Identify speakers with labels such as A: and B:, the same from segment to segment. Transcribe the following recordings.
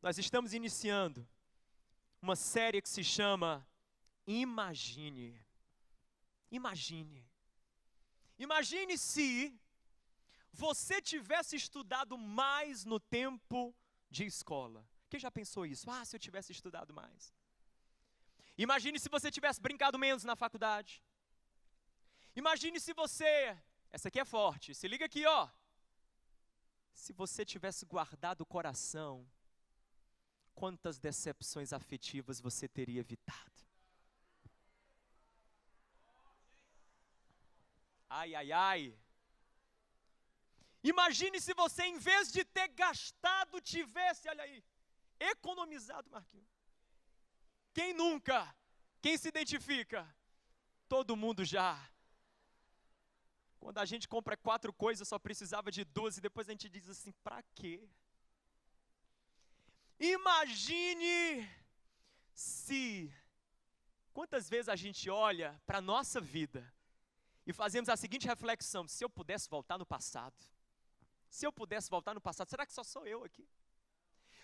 A: Nós estamos iniciando uma série que se chama Imagine. Imagine. Imagine se você tivesse estudado mais no tempo de escola. Quem já pensou isso? Ah, se eu tivesse estudado mais. Imagine se você tivesse brincado menos na faculdade. Imagine se você, essa aqui é forte, se liga aqui, ó. Se você tivesse guardado o coração, quantas decepções afetivas você teria evitado? Ai, ai, ai. Imagine se você, em vez de ter gastado, tivesse, olha aí, economizado, Marquinhos. Quem nunca? Quem se identifica? Todo mundo já. Quando a gente compra 4 coisas, só precisava de 2, e depois a gente diz assim, pra quê? Imagine se, quantas vezes a gente olha para a nossa vida e fazemos a seguinte reflexão: se eu pudesse voltar no passado, se eu pudesse voltar no passado, será que só sou eu aqui?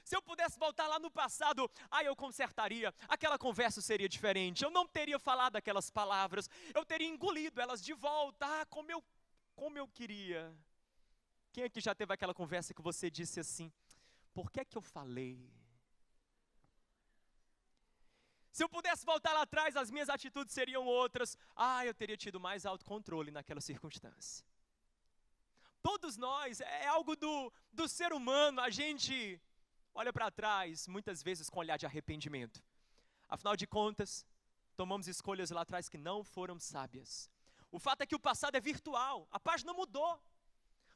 A: Se eu pudesse voltar lá no passado, eu consertaria, aquela conversa seria diferente, eu não teria falado aquelas palavras, eu teria engolido elas de volta, como eu queria. Quem aqui já teve aquela conversa que você disse assim, por que é que eu falei? Se eu pudesse voltar lá atrás, as minhas atitudes seriam outras, eu teria tido mais autocontrole naquela circunstância. Todos nós, é algo do ser humano, a gente olha para trás, muitas vezes com olhar de arrependimento. Afinal de contas, tomamos escolhas lá atrás que não foram sábias. O fato é que o passado é virtual, a página mudou.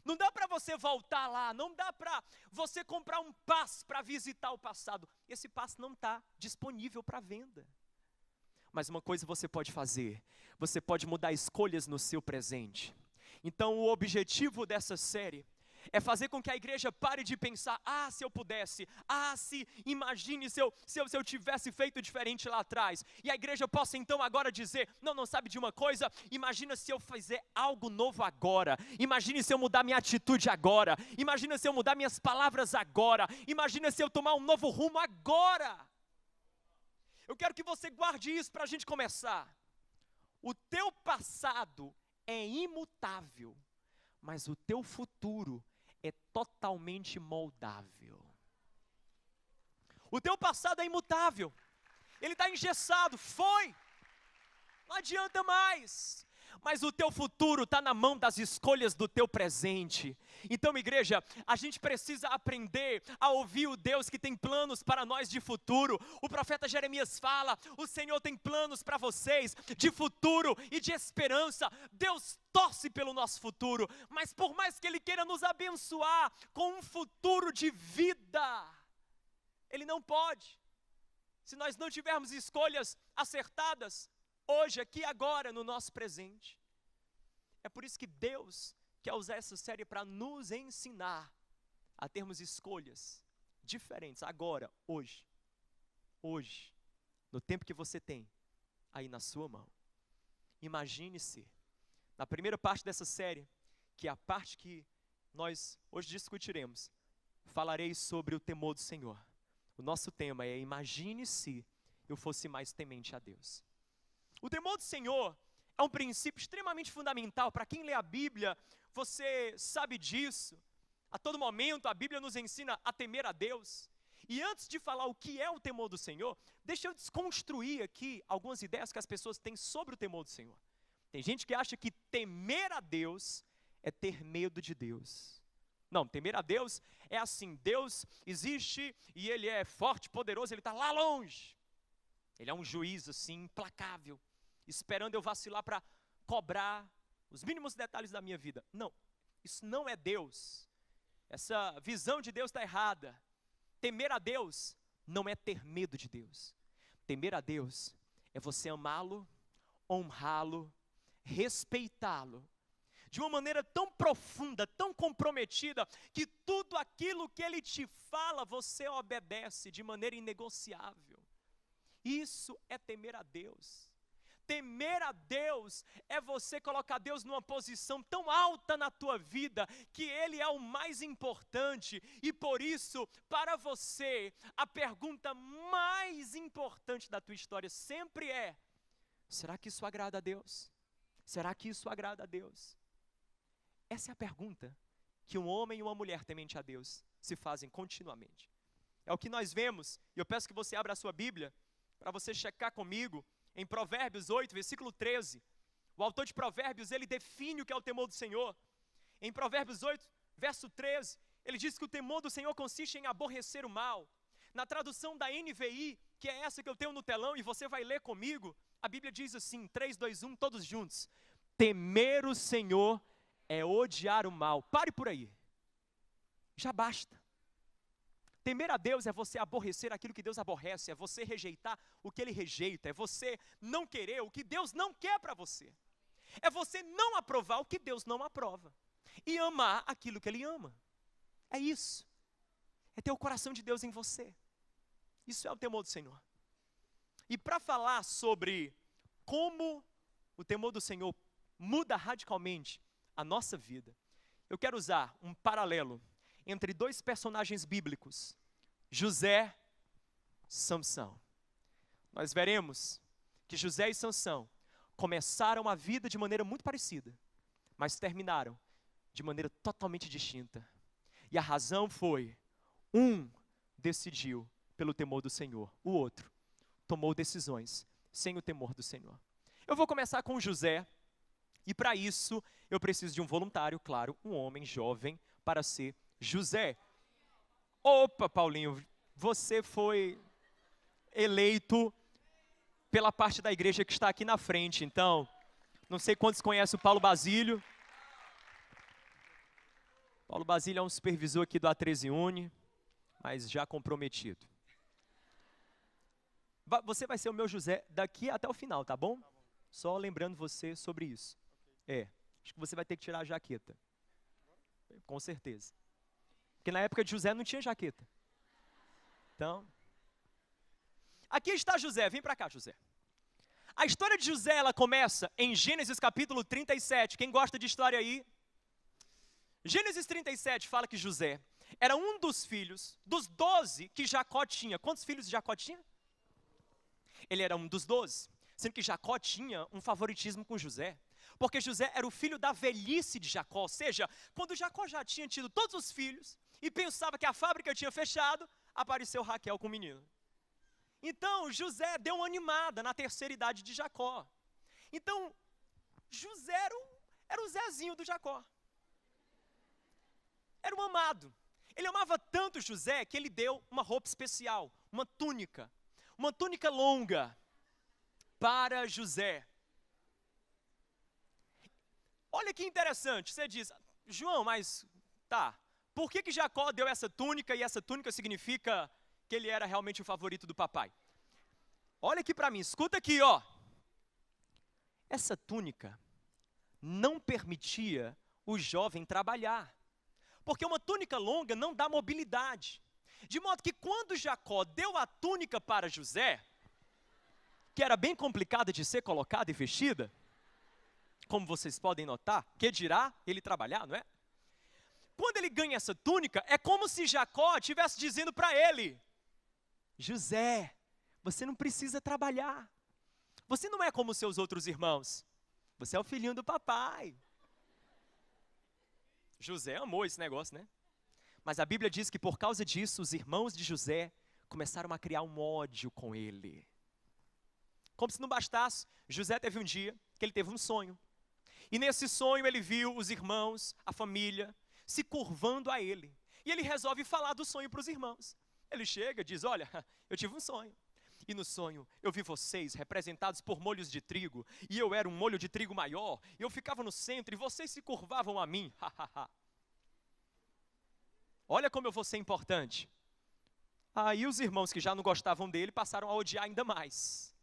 A: Não dá para você voltar lá, não dá para você comprar um passe para visitar o passado. Esse passe não está disponível para venda. Mas uma coisa você pode fazer, você pode mudar escolhas no seu presente. Então o objetivo dessa série é fazer com que a igreja pare de pensar, se eu pudesse, imagine se eu tivesse feito diferente lá atrás. E a igreja possa então agora dizer, não sabe de uma coisa? Imagina se eu fizer algo novo agora. Imagine se eu mudar minha atitude agora. Imagina se eu mudar minhas palavras agora. Imagina se eu tomar um novo rumo agora. Eu quero que você guarde isso para a gente começar. O teu passado é imutável, mas o teu futuro é totalmente moldável. O teu passado é imutável, ele está engessado, não adianta mais. Mas o teu futuro está na mão das escolhas do teu presente. Então, igreja, a gente precisa aprender a ouvir o Deus que tem planos para nós de futuro. O profeta Jeremias fala, o Senhor tem planos para vocês de futuro e de esperança. Deus torce pelo nosso futuro, mas por mais que Ele queira nos abençoar com um futuro de vida, Ele não pode. Se nós não tivermos escolhas acertadas, hoje, aqui, agora, no nosso presente. É por isso que Deus quer usar essa série para nos ensinar a termos escolhas diferentes, agora, hoje, no tempo que você tem aí na sua mão. Imagine-se, na primeira parte dessa série, que é a parte que nós hoje discutiremos, falarei sobre o temor do Senhor. O nosso tema é, imagine se eu fosse mais temente a Deus. O temor do Senhor é um princípio extremamente fundamental. Para quem lê a Bíblia, você sabe disso. A todo momento a Bíblia nos ensina a temer a Deus. E antes de falar o que é o temor do Senhor, deixa eu desconstruir aqui algumas ideias que as pessoas têm sobre o temor do Senhor. Tem gente que acha que temer a Deus é ter medo de Deus. Não, temer a Deus é assim, Deus existe e Ele é forte, poderoso, Ele está lá longe. Ele é um juiz assim, implacável, esperando eu vacilar para cobrar os mínimos detalhes da minha vida. Não, isso não é Deus. Essa visão de Deus está errada. Temer a Deus não é ter medo de Deus. Temer a Deus é você amá-lo, honrá-lo, respeitá-lo, de uma maneira tão profunda, tão comprometida, que tudo aquilo que Ele te fala, você obedece de maneira inegociável. Isso é temer a Deus. Temer a Deus é você colocar Deus numa posição tão alta na tua vida, que Ele é o mais importante, e por isso, para você, a pergunta mais importante da tua história sempre é: será que isso agrada a Deus? Será que isso agrada a Deus? Essa é a pergunta que um homem e uma mulher temente a Deus se fazem continuamente. É o que nós vemos, e eu peço que você abra a sua Bíblia, para você checar comigo, em Provérbios 8, versículo 13, o autor de Provérbios, ele define o que é o temor do Senhor. Em Provérbios 8, verso 13, ele diz que o temor do Senhor consiste em aborrecer o mal. Na tradução da NVI, que é essa que eu tenho no telão, e você vai ler comigo, a Bíblia diz assim, 3, 2, 1, todos juntos: temer o Senhor é odiar o mal. Pare por aí, já basta. Temer a Deus é você aborrecer aquilo que Deus aborrece, é você rejeitar o que Ele rejeita, é você não querer o que Deus não quer para você, é você não aprovar o que Deus não aprova, e amar aquilo que Ele ama. É isso, é ter o coração de Deus em você. Isso é o temor do Senhor. E para falar sobre como o temor do Senhor muda radicalmente a nossa vida, eu quero usar um paralelo entre dois personagens bíblicos, José e Sansão. Nós veremos que José e Sansão começaram a vida de maneira muito parecida, mas terminaram de maneira totalmente distinta. E a razão foi: um decidiu pelo temor do Senhor, o outro tomou decisões sem o temor do Senhor. Eu vou começar com José, e para isso eu preciso de um voluntário, claro, um homem jovem, para ser José. Opa, Paulinho, você foi eleito pela parte da igreja que está aqui na frente, então, não sei quantos conhecem o Paulo Basílio. Paulo Basílio é um supervisor aqui do A13 Uni, mas já comprometido. Você vai ser o meu José daqui até o final, tá bom? Só lembrando você sobre isso. Acho que você vai ter que tirar a jaqueta. Com certeza. Porque na época de José não tinha jaqueta. Então, aqui está José, vem para cá, José. A história de José, ela começa em Gênesis capítulo 37. Quem gosta de história aí? Gênesis 37 fala que José era um dos filhos dos 12 que Jacó tinha. Quantos filhos Jacó tinha? Ele era um dos 12, sendo que Jacó tinha um favoritismo com José, porque José era o filho da velhice de Jacó, ou seja, quando Jacó já tinha tido todos os filhos e pensava que a fábrica tinha fechado, apareceu Raquel com o menino. Então José deu uma animada na terceira idade de Jacó. Então José era o Zezinho do Jacó, era um amado. Ele amava tanto José que ele deu uma roupa especial, uma túnica longa para José. Olha que interessante, você diz: João, mas tá, por que Jacó deu essa túnica, e essa túnica significa que ele era realmente o favorito do papai? Olha aqui para mim, escuta aqui, ó. Essa túnica não permitia o jovem trabalhar, porque uma túnica longa não dá mobilidade. De modo que quando Jacó deu a túnica para José, que era bem complicada de ser colocada e vestida, como vocês podem notar, que dirá ele trabalhar, não é? Quando ele ganha essa túnica, é como se Jacó estivesse dizendo para ele: José, você não precisa trabalhar. Você não é como seus outros irmãos. Você é o filhinho do papai. José amou esse negócio, né? Mas a Bíblia diz que por causa disso, os irmãos de José começaram a criar um ódio com ele. Como se não bastasse, José teve um dia que ele teve um sonho. E nesse sonho ele viu os irmãos, a família, se curvando a ele. E ele resolve falar do sonho para os irmãos. Ele chega e diz: olha, eu tive um sonho. E no sonho eu vi vocês representados por molhos de trigo. E eu era um molho de trigo maior. E eu ficava no centro e vocês se curvavam a mim. Olha como eu vou ser importante. Aí os irmãos que já não gostavam dele passaram a odiar ainda mais.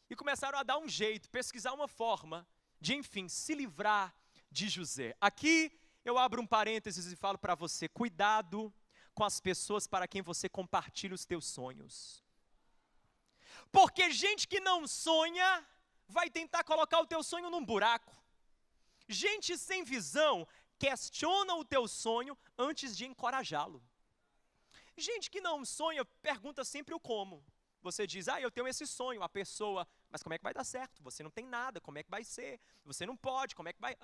A: E começaram a dar um jeito, pesquisar uma forma de, enfim, se livrar de José. Aqui eu abro um parênteses e falo para você: cuidado com as pessoas para quem você compartilha os teus sonhos. Porque gente que não sonha vai tentar colocar o teu sonho num buraco. Gente sem visão questiona o teu sonho antes de encorajá-lo. Gente que não sonha pergunta sempre o como. Você diz, eu tenho esse sonho, a pessoa, mas como é que vai dar certo? Você não tem nada, como é que vai ser? Você não pode, como é que vai?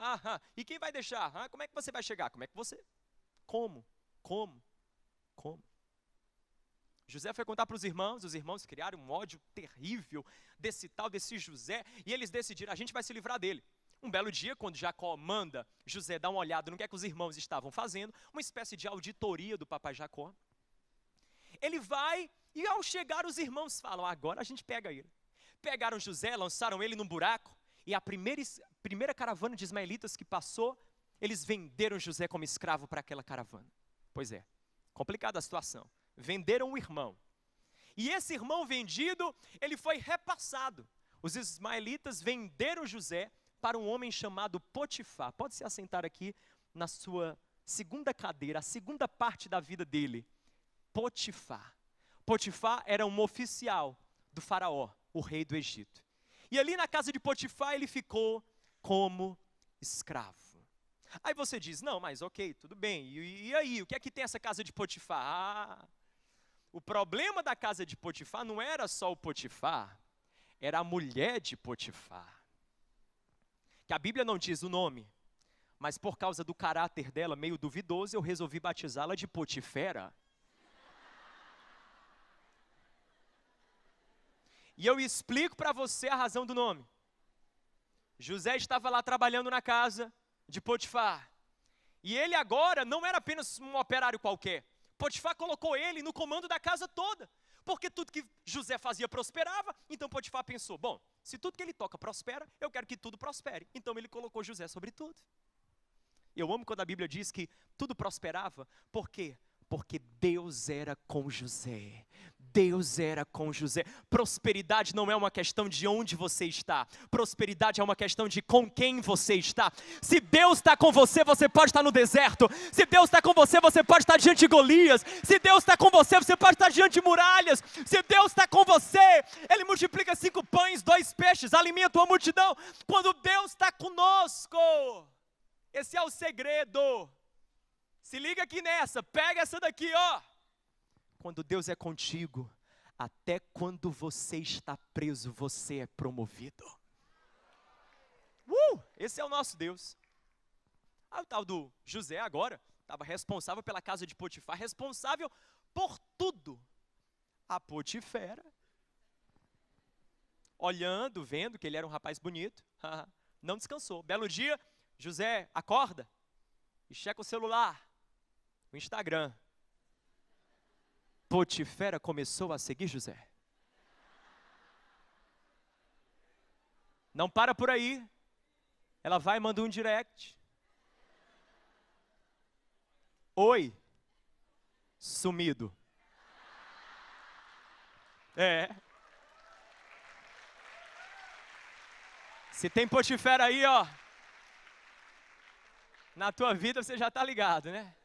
A: E quem vai deixar? Como é que você vai chegar? Como é que você? Como? José foi contar para os irmãos criaram um ódio terrível desse José, e eles decidiram, a gente vai se livrar dele. Um belo dia, quando Jacó manda José dar uma olhada no que é que os irmãos estavam fazendo, uma espécie de auditoria do papai Jacó, ele vai, e ao chegar os irmãos falam, agora a gente pega ele. Pegaram José, lançaram ele num buraco, e a primeira caravana de ismaelitas que passou, eles venderam José como escravo para aquela caravana. Pois é, complicada a situação. Venderam um irmão. E esse irmão vendido, ele foi repassado. Os ismaelitas venderam José para um homem chamado Potifar. Pode se assentar aqui na sua segunda cadeira, a segunda parte da vida dele. Potifar. Potifar era um oficial do faraó, o rei do Egito. E ali na casa de Potifar ele ficou como escravo. Aí você diz, não, mas ok, tudo bem. E aí, o que é que tem essa casa de Potifar? O problema da casa de Potifar não era só o Potifar, era a mulher de Potifar. Que a Bíblia não diz o nome, mas por causa do caráter dela meio duvidoso, eu resolvi batizá-la de Potifera. E eu explico para você a razão do nome. José estava lá trabalhando na casa de Potifar. E ele agora não era apenas um operário qualquer. Potifar colocou ele no comando da casa toda. Porque tudo que José fazia prosperava, então Potifar pensou, bom, se tudo que ele toca prospera, eu quero que tudo prospere. Então ele colocou José sobre tudo. Eu amo quando a Bíblia diz que tudo prosperava. Por quê? Porque Deus era com José. Deus era com José. Prosperidade não é uma questão de onde você está. Prosperidade é uma questão de com quem você está. Se Deus está com você, você pode estar no deserto. Se Deus está com você, você pode estar diante de Golias. Se Deus está com você, você pode estar diante de muralhas. Se Deus está com você, Ele multiplica 5 pães, 2 peixes, alimenta uma multidão. Quando Deus está conosco, esse é o segredo. Se liga aqui nessa, pega essa daqui, ó. Quando Deus é contigo, até quando você está preso, você é promovido. Esse é o nosso Deus. O tal do José agora, estava responsável pela casa de Potifar, responsável por tudo. A Potifera, olhando, vendo que ele era um rapaz bonito, não descansou. Belo dia, José acorda e checa o celular, o Instagram. Potifera começou a seguir José. Não para por aí. Ela vai e manda um direct. Oi, sumido. Se tem Potifera aí, ó, na tua vida você já está ligado, né?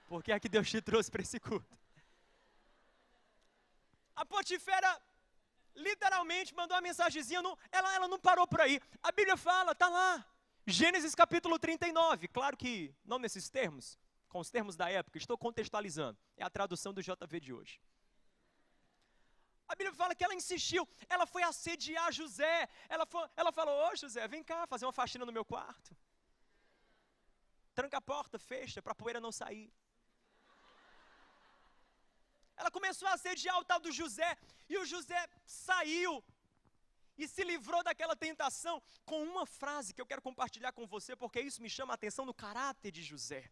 A: Porque é que Deus te trouxe para esse culto. A Potifera literalmente mandou uma mensagenzinha, ela não parou por aí. A Bíblia fala, está lá, Gênesis capítulo 39, claro que não nesses termos, com os termos da época, estou contextualizando, é a tradução do JV de hoje. A Bíblia fala que ela insistiu, ela foi assediar José, ela falou, ô José, vem cá fazer uma faxina no meu quarto. Tranca a porta, fecha, para a poeira não sair. Ela começou a assediar o tal do José, e o José saiu e se livrou daquela tentação com uma frase que eu quero compartilhar com você, porque isso me chama a atenção no caráter de José.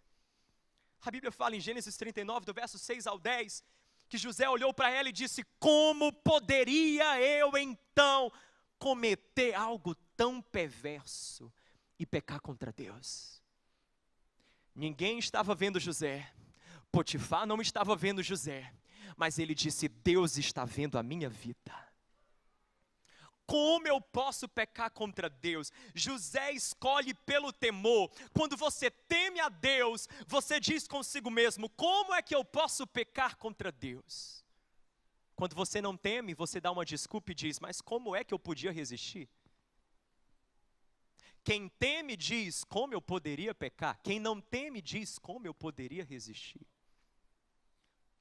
A: A Bíblia fala em Gênesis 39, do verso 6 ao 10, que José olhou para ela e disse, como poderia eu então cometer algo tão perverso e pecar contra Deus? Ninguém estava vendo José, Potifar não estava vendo José, mas ele disse, Deus está vendo a minha vida. Como eu posso pecar contra Deus? José escolhe pelo temor. Quando você teme a Deus, você diz consigo mesmo, como é que eu posso pecar contra Deus? Quando você não teme, você dá uma desculpa e diz, mas como é que eu podia resistir? Quem teme diz, como eu poderia pecar? Quem não teme diz, como eu poderia resistir?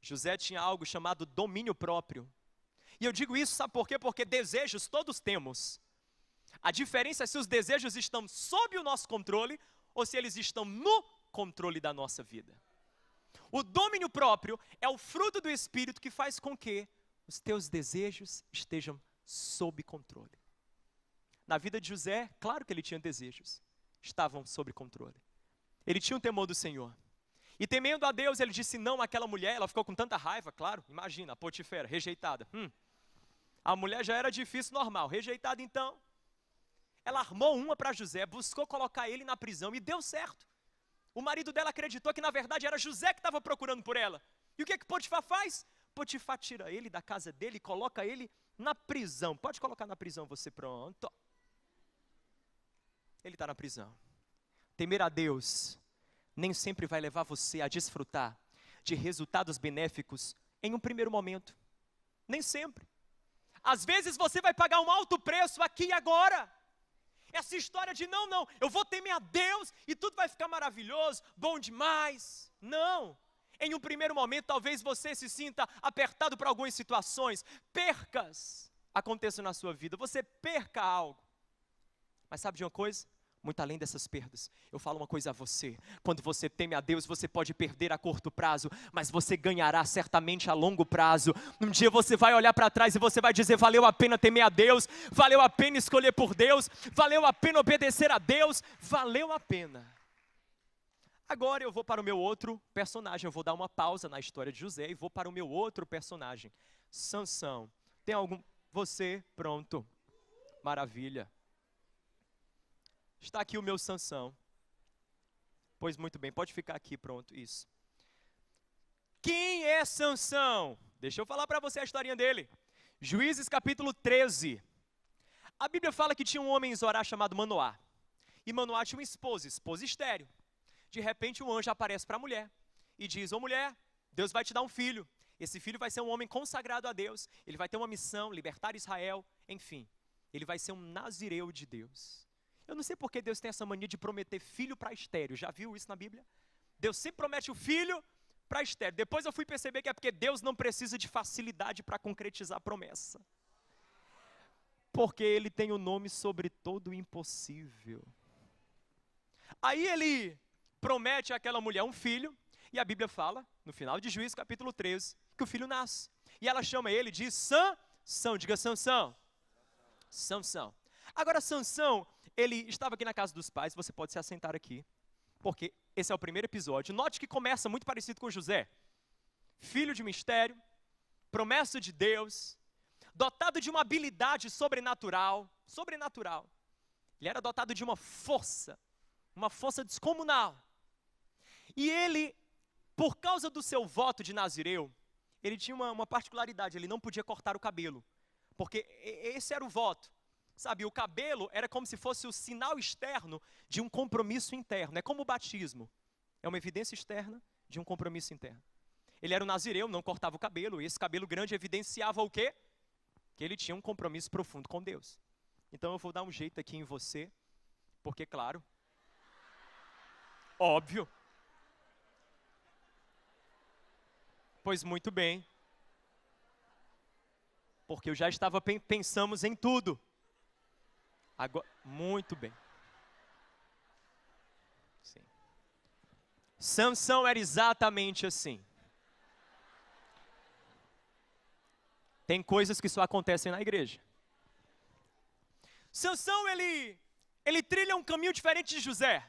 A: José tinha algo chamado domínio próprio. E eu digo isso, sabe por quê? Porque desejos todos temos. A diferença é se os desejos estão sob o nosso controle ou se eles estão no controle da nossa vida. O domínio próprio é o fruto do Espírito que faz com que os teus desejos estejam sob controle. Na vida de José, claro que ele tinha desejos, estavam sob controle. Ele tinha um temor do Senhor. E temendo a Deus, ele disse não àquela mulher, ela ficou com tanta raiva, claro, imagina, a Potifera, rejeitada. A mulher já era difícil, normal, rejeitada então. Ela armou uma para José, buscou colocar ele na prisão e deu certo. O marido dela acreditou que na verdade era José que estava procurando por ela. E o que Potifar faz? Potifar tira ele da casa dele e coloca ele na prisão. Pode colocar na prisão você, pronto. Ele está na prisão. Temer a Deus nem sempre vai levar você a desfrutar de resultados benéficos em um primeiro momento. Nem sempre. Às vezes você vai pagar um alto preço aqui e agora. Essa história de não, eu vou temer a Deus e tudo vai ficar maravilhoso, bom demais. Não. Em um primeiro momento, talvez você se sinta apertado por algumas situações. Percas aconteçam na sua vida, você perca algo. Mas sabe de uma coisa? Muito além dessas perdas, eu falo uma coisa a você. Quando você teme a Deus, você pode perder a curto prazo, mas você ganhará certamente a longo prazo. Um dia você vai olhar para trás e você vai dizer, valeu a pena temer a Deus, valeu a pena escolher por Deus, valeu a pena obedecer a Deus, valeu a pena. Agora eu vou para o meu outro personagem, eu vou dar uma pausa na história de José e vou para o meu outro personagem, Sansão. Tem algum? Você, pronto, maravilha. Está aqui o meu Sansão. Pois muito bem, pode ficar aqui, pronto, isso. Quem é Sansão? Deixa eu falar para você a historinha dele. Juízes capítulo 13. A Bíblia fala que tinha um homem em Zorá chamado Manoá. E Manoá tinha uma esposa estéril. De repente um anjo aparece para a mulher e diz, ô mulher, Deus vai te dar um filho. Esse filho vai ser um homem consagrado a Deus. Ele vai ter uma missão, libertar Israel, enfim. Ele vai ser um nazireu de Deus. Eu não sei por que Deus tem essa mania de prometer filho para estéril. Já viu isso na Bíblia? Deus sempre promete o filho para estéril. Depois eu fui perceber que é porque Deus não precisa de facilidade para concretizar a promessa. Porque Ele tem o nome sobre todo o impossível. Aí Ele promete àquela mulher um filho. E a Bíblia fala, no final de Juízes capítulo 13, que o filho nasce. E ela chama ele de Sansão. Diga Sansão. Sansão. Agora Sansão, ele estava aqui na casa dos pais, você pode se assentar aqui, porque esse é o primeiro episódio. Note que começa muito parecido com José. Filho de mistério, promessa de Deus, dotado de uma habilidade sobrenatural. Ele era dotado de uma força descomunal. E ele, por causa do seu voto de nazireu, ele tinha uma particularidade, ele não podia cortar o cabelo, porque esse era o voto. Sabe, o cabelo era como se fosse o sinal externo de um compromisso interno. É como o batismo. É uma evidência externa de um compromisso interno. Ele era um nazireu, não cortava o cabelo. E esse cabelo grande evidenciava o quê? Que ele tinha um compromisso profundo com Deus. Então eu vou dar um jeito aqui em você. Porque, claro, óbvio. Pois muito bem. Porque eu já estava pensamos em tudo. Agora, muito bem. Sim. Sansão era exatamente assim. Tem coisas que só acontecem na igreja. Sansão, ele trilha um caminho diferente de José.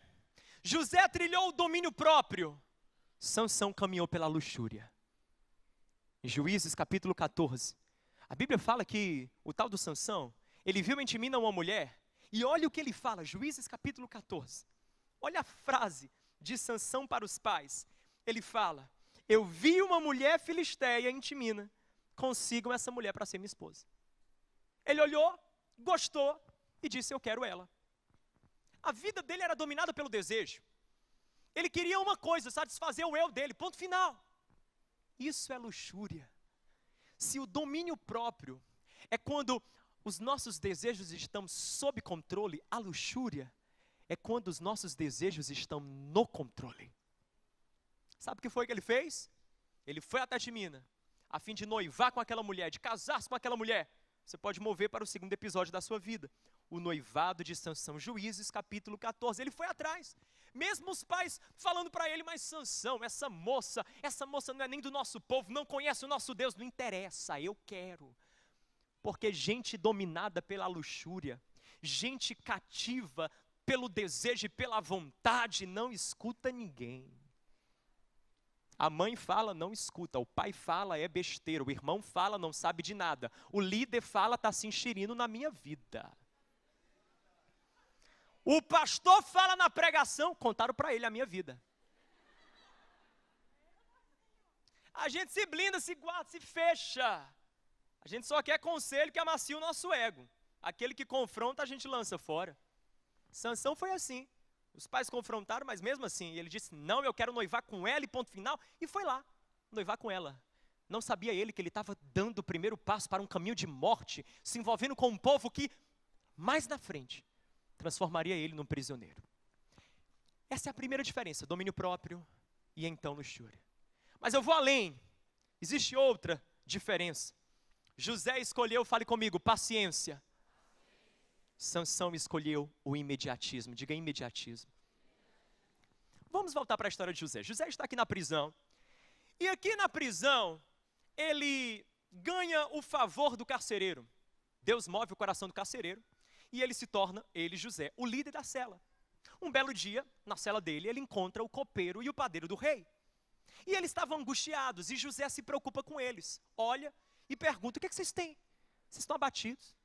A: José trilhou o domínio próprio. Sansão caminhou pela luxúria. Em Juízes capítulo 14, a Bíblia fala que o tal do Sansão, ele viu em Timina uma mulher, e olha o que ele fala, Juízes capítulo 14. Olha a frase de Sansão para os pais. Ele fala, eu vi uma mulher filisteia em Timina, consigam essa mulher para ser minha esposa. Ele olhou, gostou e disse, eu quero ela. A vida dele era dominada pelo desejo. Ele queria uma coisa, satisfazer o eu dele, ponto final. Isso é luxúria. Se o domínio próprio é quando os nossos desejos estão sob controle, a luxúria é quando os nossos desejos estão no controle. Sabe o que foi que ele fez? Ele foi até Timina, a fim de noivar com aquela mulher, de casar-se com aquela mulher. Você pode mover para o segundo episódio da sua vida. O noivado de Sansão, Juízes, capítulo 14. Ele foi atrás. Mesmo os pais falando para ele, mas Sansão, essa moça não é nem do nosso povo, não conhece o nosso Deus, não interessa, eu quero. Porque gente dominada pela luxúria, gente cativa pelo desejo e pela vontade, não escuta ninguém. A mãe fala, não escuta. O pai fala, é besteira. O irmão fala, não sabe de nada. O líder fala, está se enxerindo na minha vida. O pastor fala na pregação, contaram para ele a minha vida. A gente se blinda, se guarda, se fecha. A gente só quer conselho que amacia o nosso ego. Aquele que confronta, a gente lança fora. Sansão foi assim. Os pais confrontaram, mas mesmo assim, ele disse, não, eu quero noivar com ela e ponto final. E foi lá, noivar com ela. Não sabia ele que ele estava dando o primeiro passo para um caminho de morte, se envolvendo com um povo que, mais na frente, transformaria ele num prisioneiro. Essa é a primeira diferença, domínio próprio e então luxúria. Mas eu vou além, existe outra diferença. José escolheu, fale comigo, paciência. Sansão escolheu o imediatismo, diga imediatismo. Vamos voltar para a história de José. José está aqui na prisão, e aqui na prisão, ele ganha o favor do carcereiro. Deus move o coração do carcereiro, e ele se torna, José, o líder da cela. Um belo dia, na cela dele, ele encontra o copeiro e o padeiro do rei. E eles estavam angustiados, e José se preocupa com eles. Olha e pergunta, o que é que vocês têm? Vocês estão abatidos?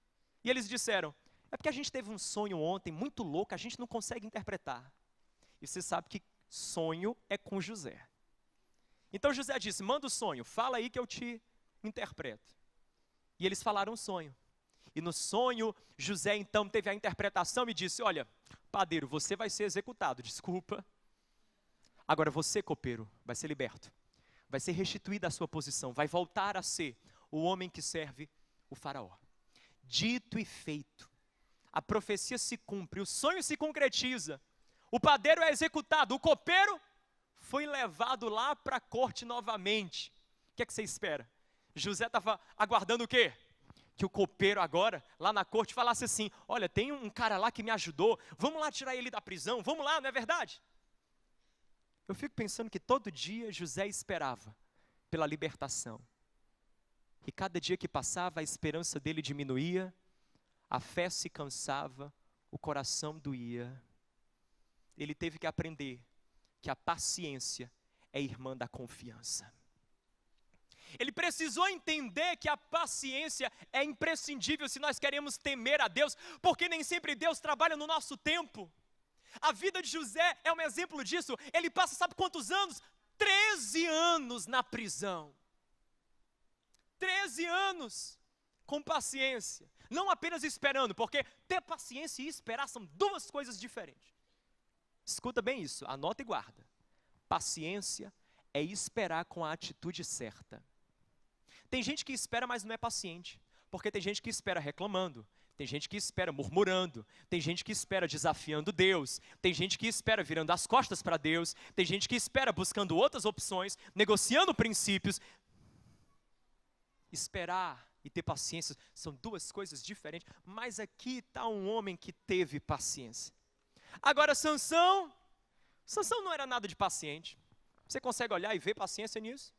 A: E eles disseram, é porque a gente teve um sonho ontem, muito louco, a gente não consegue interpretar. E você sabe que sonho é com José. Então José disse, manda o sonho, fala aí que eu te interpreto. E eles falaram o sonho. E no sonho, José então teve a interpretação e disse, olha, padeiro, você vai ser executado, desculpa. Agora você, copeiro, vai ser liberto. Vai ser restituída a sua posição, vai voltar a ser o homem que serve o faraó. Dito e feito. A profecia se cumpre, o sonho se concretiza. O padeiro é executado, o copeiro foi levado lá para a corte novamente. O que é que você espera? José estava aguardando o quê? Que o copeiro agora, lá na corte, falasse assim, olha, tem um cara lá que me ajudou, vamos lá tirar ele da prisão, vamos lá, não é verdade? Eu fico pensando que todo dia José esperava pela libertação. E cada dia que passava, a esperança dele diminuía, a fé se cansava, o coração doía. Ele teve que aprender que a paciência é irmã da confiança. Ele precisou entender que a paciência é imprescindível se nós queremos temer a Deus, porque nem sempre Deus trabalha no nosso tempo. A vida de José é um exemplo disso. Ele passa, sabe quantos anos? 13 anos na prisão. 13 anos com paciência. Não apenas esperando, porque ter paciência e esperar são duas coisas diferentes. Escuta bem isso, anota e guarda. Paciência é esperar com a atitude certa. Tem gente que espera, mas não é paciente. Porque tem gente que espera reclamando. Tem gente que espera murmurando. Tem gente que espera desafiando Deus. Tem gente que espera virando as costas para Deus. Tem gente que espera buscando outras opções, negociando princípios. Esperar e ter paciência são duas coisas diferentes. Mas aqui está um homem que teve paciência. Agora Sansão não era nada de paciente. Você consegue olhar e ver paciência nisso?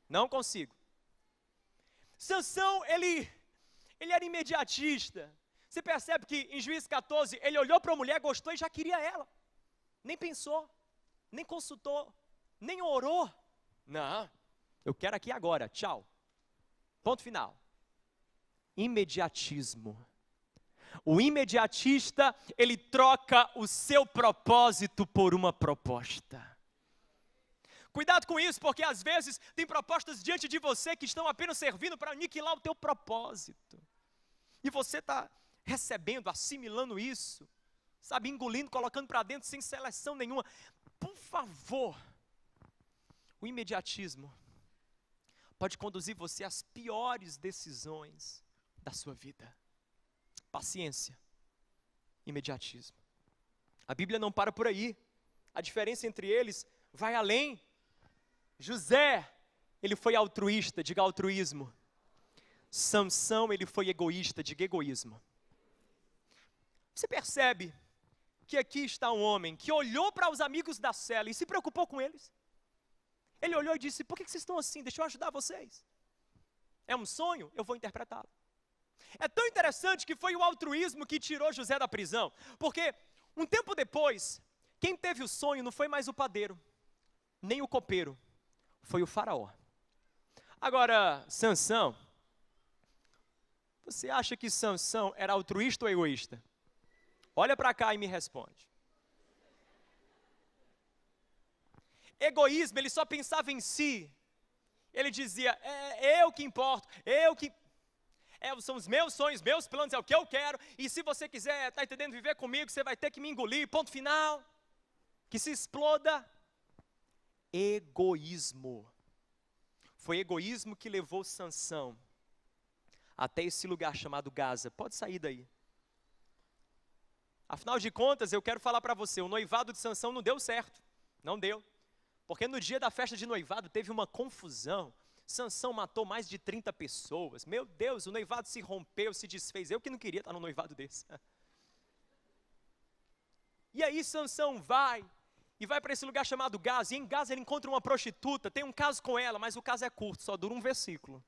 A: Não consigo. Sansão, ele era imediatista. Você percebe que em Juízes 14, ele olhou para a mulher, gostou e já queria ela. Nem pensou, nem consultou, nem orou. Não, eu quero aqui agora, tchau. Ponto final. Imediatismo. O imediatista, ele troca o seu propósito por uma proposta. Cuidado com isso, porque às vezes tem propostas diante de você que estão apenas servindo para aniquilar o teu propósito. E você está recebendo, assimilando isso, sabe, engolindo, colocando para dentro sem seleção nenhuma. Por favor, o imediatismo pode conduzir você às piores decisões da sua vida. Paciência imediatismo. A Bíblia não para por aí. A diferença entre eles vai além. José, ele foi altruísta, diga altruísmo. Sansão, ele foi egoísta, diga egoísmo. Você percebe que aqui está um homem que olhou para os amigos da cela e se preocupou com eles? Ele olhou e disse, por que vocês estão assim? Deixa eu ajudar vocês. É um sonho? Eu vou interpretá-lo. É tão interessante que foi o altruísmo que tirou José da prisão, porque um tempo depois, quem teve o sonho não foi mais o padeiro, nem o copeiro, foi o faraó. Agora, Sansão, você acha que Sansão era altruísta ou egoísta? Olha para cá e me responde. Egoísmo, ele só pensava em si. Ele dizia, eu que importo, são os meus sonhos, meus planos, é o que eu quero, e se você quiser, tá entendendo, viver comigo, você vai ter que me engolir, ponto final. Que se exploda. Egoísmo. Foi egoísmo que levou Sansão até esse lugar chamado Gaza. Pode sair daí. Afinal de contas, eu quero falar para você, o noivado de Sansão não deu certo. Não deu. Porque no dia da festa de noivado teve uma confusão. Sansão matou mais de 30 pessoas. Meu Deus, o noivado se rompeu, se desfez. Eu que não queria estar num noivado desse. E aí Sansão vai para esse lugar chamado Gaza. E em Gaza ele encontra uma prostituta, tem um caso com ela, mas o caso é curto, só dura um versículo.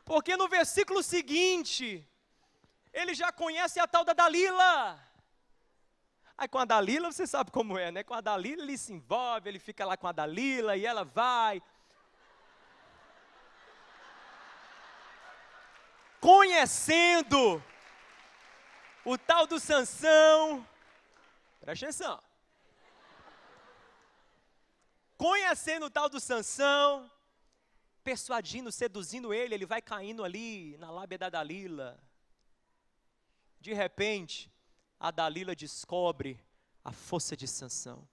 A: Porque no versículo seguinte, ele já conhece a tal da Dalila. Aí com a Dalila, você sabe como é, né? Com a Dalila ele se envolve, ele fica lá com a Dalila e ela vai. Conhecendo o tal do Sansão. Presta atenção. Conhecendo o tal do Sansão, persuadindo, seduzindo ele, ele vai caindo ali na lábia da Dalila. De repente, a Dalila descobre a força de Sansão.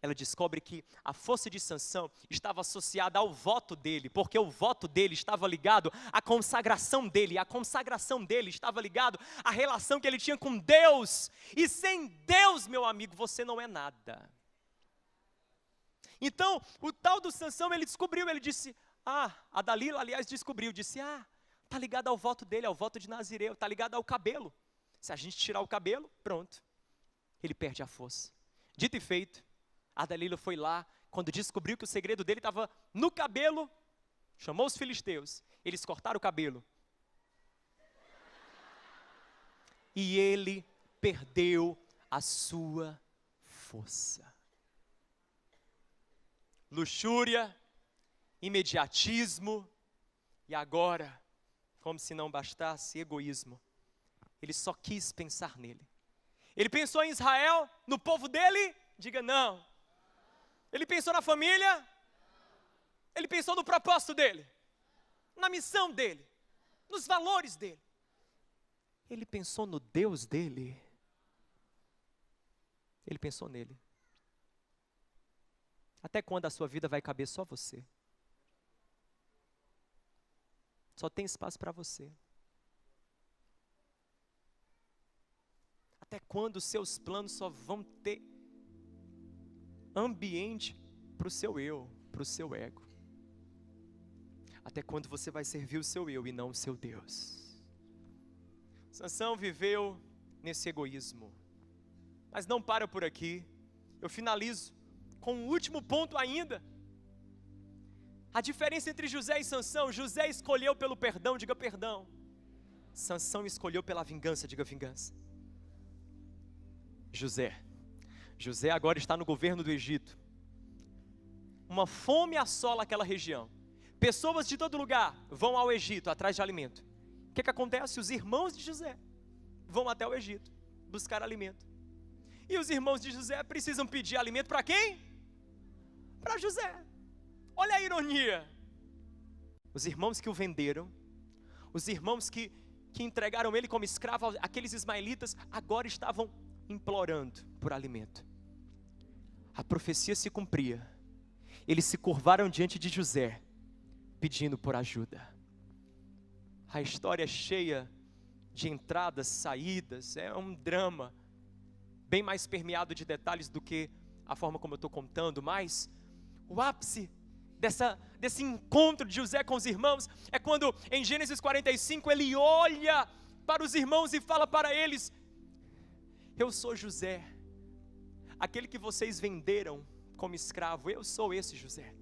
A: Ela descobre que a força de Sansão estava associada ao voto dele, porque o voto dele estava ligado à consagração dele, e a consagração dele estava ligado à relação que ele tinha com Deus, e sem Deus, meu amigo, você não é nada. Então, o tal do Sansão, ele descobriu, ele disse, a Dalila, aliás, descobriu, disse, está ligado ao voto dele, ao voto de Nazireu, está ligado ao cabelo. Se a gente tirar o cabelo, pronto, ele perde a força. Dito e feito, a Dalila foi lá, quando descobriu que o segredo dele estava no cabelo, chamou os filisteus, eles cortaram o cabelo. E ele perdeu a sua força. Luxúria, imediatismo, e agora, como se não bastasse, egoísmo. Ele só quis pensar nele. Ele pensou em Israel, no povo dele? Diga não. Ele pensou na família? Ele pensou no propósito dele, na missão dele, nos valores dele. Ele pensou no Deus dele. Ele pensou nele. Até quando a sua vida vai caber só você? Só tem espaço para você. Até quando os seus planos só vão ter ambiente para o seu eu, para o seu ego? Até quando você vai servir o seu eu e não o seu Deus? Sansão viveu nesse egoísmo. Mas não para por aqui. Eu finalizo com um último ponto ainda. A diferença entre José e Sansão: José escolheu pelo perdão, diga perdão. Sansão escolheu pela vingança, diga vingança. José agora está no governo do Egito. Uma fome assola aquela região. Pessoas de todo lugar vão ao Egito atrás de alimento. O que acontece? Os irmãos de José vão até o Egito buscar alimento. E os irmãos de José precisam pedir alimento para quem? Para José. Olha a ironia. Os irmãos que o venderam, os irmãos que entregaram ele como escravo, aqueles ismaelitas, agora estavam implorando por alimento. A profecia se cumpria. Eles se curvaram diante de José, pedindo por ajuda. A história é cheia de entradas, saídas, é um drama, bem mais permeado de detalhes do que a forma como eu estou contando, mas o ápice desse encontro de José com os irmãos é quando em Gênesis 45 ele olha para os irmãos e fala para eles: eu sou José, aquele que vocês venderam como escravo, eu sou esse José.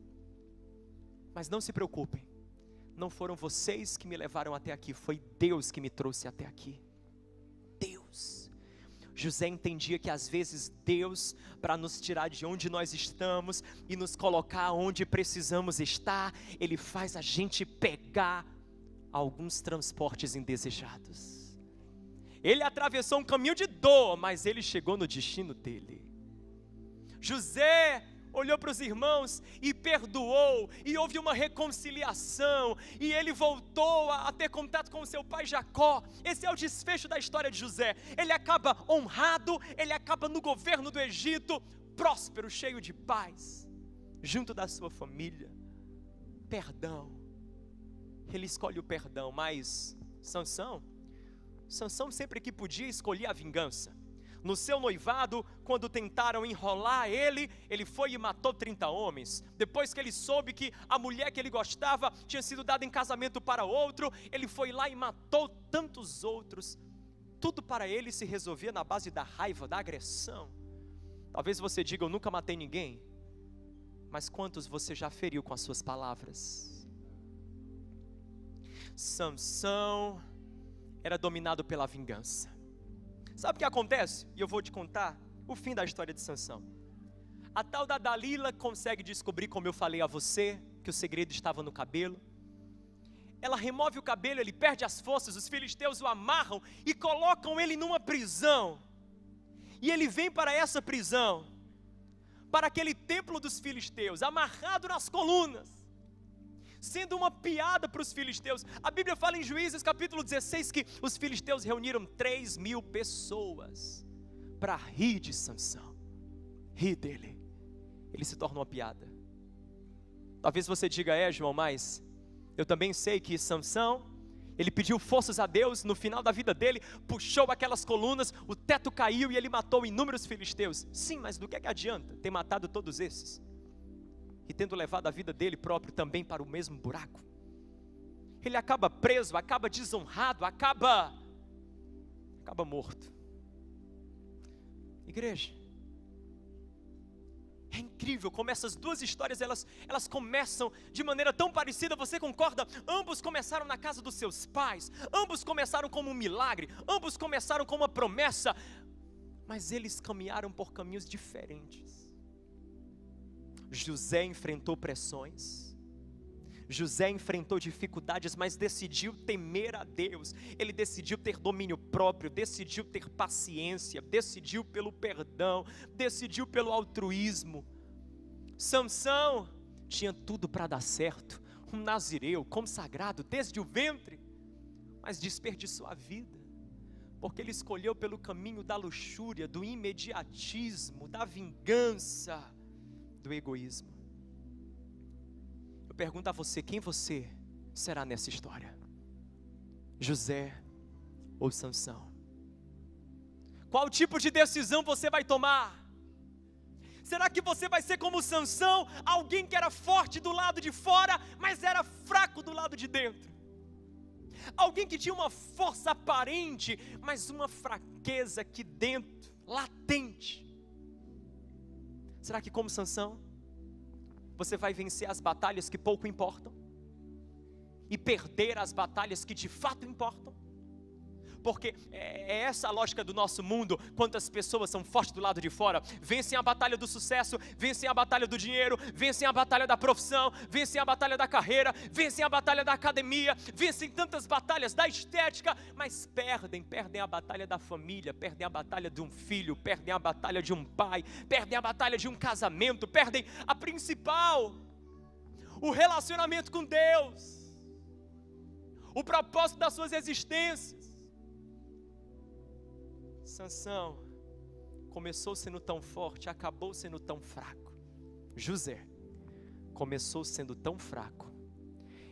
A: Mas não se preocupem, não foram vocês que me levaram até aqui, foi Deus que me trouxe até aqui. Deus. José entendia que às vezes Deus, para nos tirar de onde nós estamos e nos colocar onde precisamos estar, Ele faz a gente pegar alguns transportes indesejados. Ele atravessou um caminho de dor, mas ele chegou no destino dele. José olhou para os irmãos e perdoou, e houve uma reconciliação, e ele voltou a ter contato com o seu pai Jacó. Esse é o desfecho da história de José. Ele acaba honrado, ele acaba no governo do Egito, próspero, cheio de paz, junto da sua família. Perdão, ele escolhe o perdão, mas Sansão sempre que podia escolhia a vingança. No seu noivado, quando tentaram enrolar ele foi e matou 30 homens. Depois que ele soube que a mulher que ele gostava tinha sido dada em casamento para outro, ele foi lá e matou tantos outros. Tudo para ele se resolvia na base da raiva, da agressão. Talvez você diga: eu nunca matei ninguém. Mas quantos você já feriu com as suas palavras? Sansão era dominado pela vingança. Sabe o que acontece? E eu vou te contar o fim da história de Sansão. A tal da Dalila consegue descobrir, como eu falei a você, que o segredo estava no cabelo. Ela remove o cabelo, ele perde as forças, os filisteus o amarram e colocam ele numa prisão. E ele vem para essa prisão, para aquele templo dos filisteus, amarrado nas colunas, sendo uma piada para os filisteus. A Bíblia fala em Juízes capítulo 16 que os filisteus reuniram 3.000 pessoas para rir de Sansão, rir dele. Ele se torna uma piada. Talvez você diga: João, mas eu também sei que Sansão, ele pediu forças a Deus no final da vida dele, puxou aquelas colunas, o teto caiu e ele matou inúmeros filisteus. Sim, mas do que adianta ter matado todos esses e tendo levado a vida dele próprio também para o mesmo buraco? Ele acaba preso, acaba desonrado, acaba morto. Igreja, é incrível como essas duas histórias elas começam de maneira tão parecida. Você concorda? Ambos começaram na casa dos seus pais, ambos começaram como um milagre, ambos começaram como uma promessa, mas eles caminharam por caminhos diferentes. José enfrentou pressões, José enfrentou dificuldades, mas decidiu temer a Deus. Ele decidiu ter domínio próprio, decidiu ter paciência, decidiu pelo perdão, decidiu pelo altruísmo. Sansão tinha tudo para dar certo, um nazireu consagrado desde o ventre, mas desperdiçou a vida, porque ele escolheu pelo caminho da luxúria, do imediatismo, da vingança, do egoísmo. Eu pergunto a você: quem você será nessa história? José ou Sansão? Qual tipo de decisão você vai tomar? Será que você vai ser como Sansão, alguém que era forte do lado de fora, mas era fraco do lado de dentro? Alguém que tinha uma força aparente, mas uma fraqueza aqui dentro, latente? Será que, como Sansão, você vai vencer as batalhas que pouco importam e perder as batalhas que de fato importam? Porque é essa a lógica do nosso mundo. Quantas pessoas são fortes do lado de fora, vencem a batalha do sucesso, vencem a batalha do dinheiro, vencem a batalha da profissão, vencem a batalha da carreira, vencem a batalha da academia, vencem tantas batalhas da estética, mas perdem a batalha da família, perdem a batalha de um filho, perdem a batalha de um pai, perdem a batalha de um casamento, perdem a principal, o relacionamento com Deus, o propósito das suas existências. Sansão começou sendo tão forte, acabou sendo tão fraco. José começou sendo tão fraco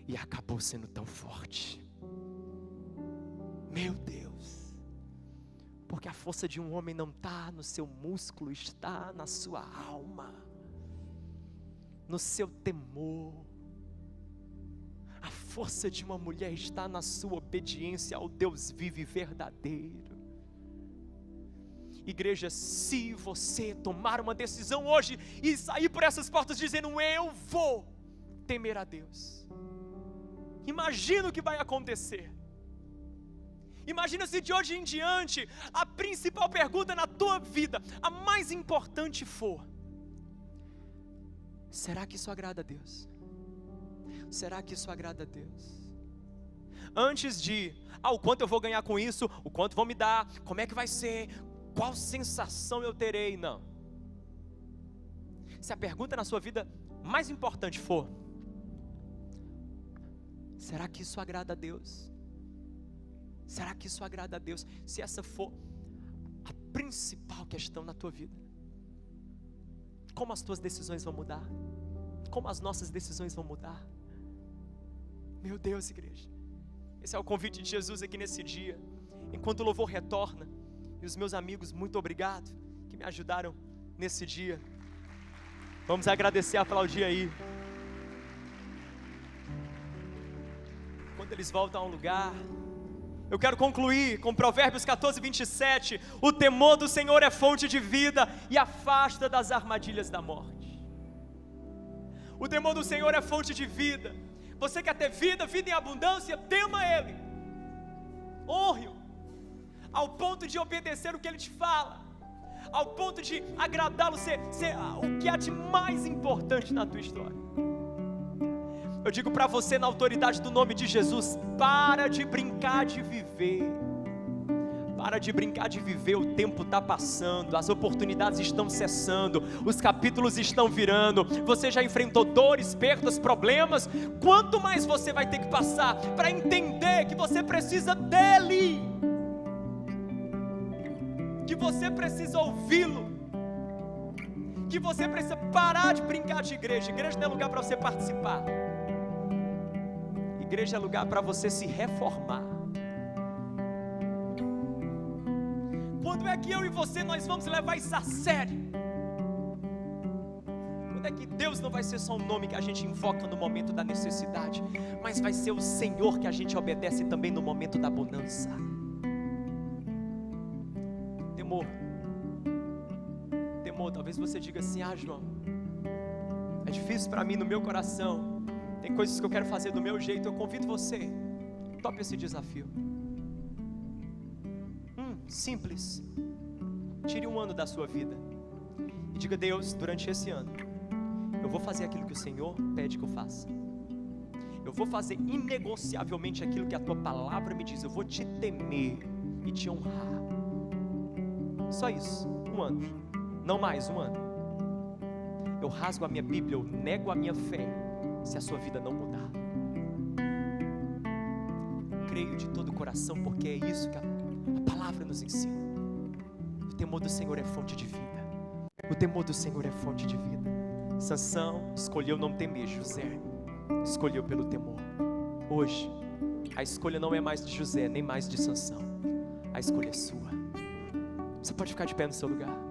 A: e acabou sendo tão forte. Meu Deus! Porque a força de um homem não está no seu músculo, está na sua alma, no seu temor. A força de uma mulher está na sua obediência ao Deus vivo e verdadeiro. Igreja, se você tomar uma decisão hoje e sair por essas portas dizendo: eu vou temer a Deus, imagina o que vai acontecer. Imagina se de hoje em diante a principal pergunta na tua vida, a mais importante for: será que isso agrada a Deus? Será que isso agrada a Deus? Antes de, o quanto eu vou ganhar com isso, o quanto vão me dar, como é que vai ser, qual sensação eu terei, não. Se a pergunta na sua vida mais importante for: será que isso agrada a Deus? Será que isso agrada a Deus? Se essa for a principal questão na tua vida, como as tuas decisões vão mudar? Como as nossas decisões vão mudar? Meu Deus, igreja, esse é o convite de Jesus aqui nesse dia. Enquanto o louvor retorna, e os meus amigos, muito obrigado, que me ajudaram nesse dia. Vamos agradecer, aplaudir aí. Quando eles voltam ao lugar, eu quero concluir com Provérbios 14, 27. O temor do Senhor é fonte de vida e afasta das armadilhas da morte. O temor do Senhor é fonte de vida. Você quer ter vida, vida em abundância? Tema Ele, honre-o, ao ponto de obedecer o que Ele te fala, ao ponto de agradá-lo, ser o que há de mais importante na tua história. Eu digo para você, na autoridade do nome de Jesus: para de brincar de viver. Para de brincar de viver, o tempo está passando, as oportunidades estão cessando, os capítulos estão virando. Você já enfrentou dores, perdas, problemas. Quanto mais você vai ter que passar para entender que você precisa dEle, que você precisa ouvi-lo, que você precisa parar de brincar de igreja. Igreja não é lugar para você participar, igreja é lugar para você se reformar. Quando é que eu e você nós vamos levar isso a sério? Quando é que Deus não vai ser só um nome que a gente invoca no momento da necessidade, mas vai ser o Senhor que a gente obedece também no momento da bonança? Temor, talvez você diga assim: João, é difícil para mim no meu coração, tem coisas que eu quero fazer do meu jeito. Eu convido você, tope esse desafio. Simples. Tire um ano da sua vida e diga: Deus, durante esse ano eu vou fazer aquilo que o Senhor pede que eu faça. Eu vou fazer inegociavelmente aquilo que a tua palavra me diz. Eu vou te temer e te honrar. Só isso, um ano, não mais, um ano. Eu rasgo a minha Bíblia, eu nego a minha fé, se a sua vida não mudar. Creio de todo o coração, porque é isso que a palavra nos ensina. O temor do Senhor é fonte de vida. O temor do Senhor é fonte de vida. Sansão escolheu não temer, José escolheu pelo temor. Hoje, a escolha não é mais de José, nem mais de Sansão. A escolha é sua. Você pode ficar de pé no seu lugar.